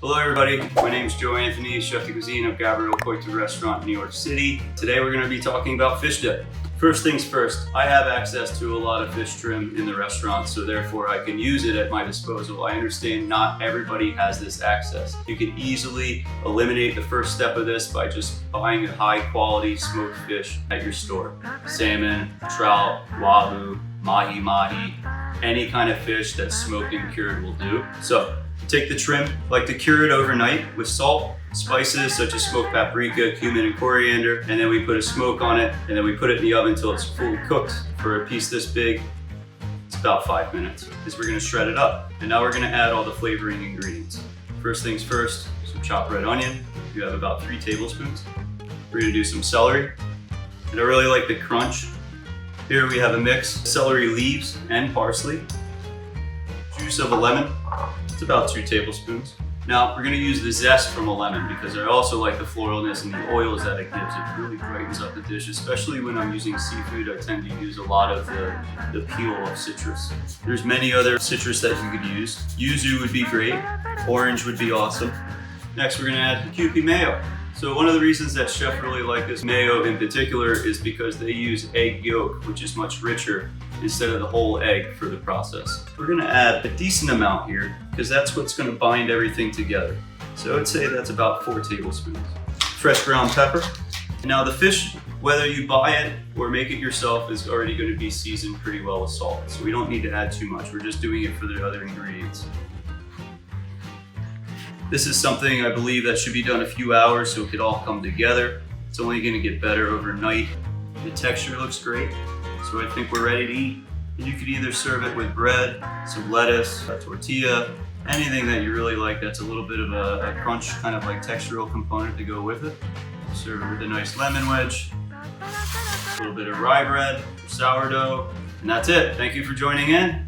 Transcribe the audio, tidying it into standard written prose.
Hello everybody, my name is Joe Anthony, Chef de Cuisine of Gabriel Coito Restaurant in New York City. Today we're going to be talking about fish dip. First things first, I have access to a lot of fish trim in the restaurant, so therefore I can use it at my disposal. I understand not everybody has this access. You can easily eliminate the first step of this by just buying a high quality smoked fish at your store. Salmon, trout, wahoo, mahi-mahi, any kind of fish that's smoked and cured will do. So take the trim, like to cure it overnight with salt, spices such as smoked paprika, cumin, and coriander, and then we put a smoke on it, and then we put it in the oven until it's fully cooked. For a piece this big, it's about 5 minutes, because we're gonna shred it up. And now we're gonna add all the flavoring ingredients. First things first, some chopped red onion. You have about 3 tablespoons. We're gonna do some celery, and I really like the crunch. Here we have a mix, celery leaves and parsley, juice of a lemon. It's about 2 tablespoons. Now we're going to use the zest from a lemon because I also like the floralness and the oils that it gives. It really brightens up the dish, especially when I'm using seafood. I tend to use a lot of the peel of citrus. There's many other citrus that you could use. Yuzu would be great. Orange would be awesome. Next we're going to add Kewpie mayo. So one of the reasons that chefs really like this mayo in particular is because they use egg yolk, which is much richer, instead of the whole egg for the process. We're gonna add a decent amount here because that's what's gonna bind everything together. So I'd say that's about 4 tablespoons. Fresh ground pepper. Now the fish, whether you buy it or make it yourself, is already gonna be seasoned pretty well with salt. So we don't need to add too much. We're just doing it for the other ingredients. This is something I believe that should be done a few hours so it could all come together. It's only gonna get better overnight. The texture looks great, so I think we're ready to eat. And you could either serve it with bread, some lettuce, a tortilla, anything that you really like that's a little bit of a crunch, kind of like textural component to go with it. Serve it with a nice lemon wedge, a little bit of rye bread, sourdough, and that's it. Thank you for joining in.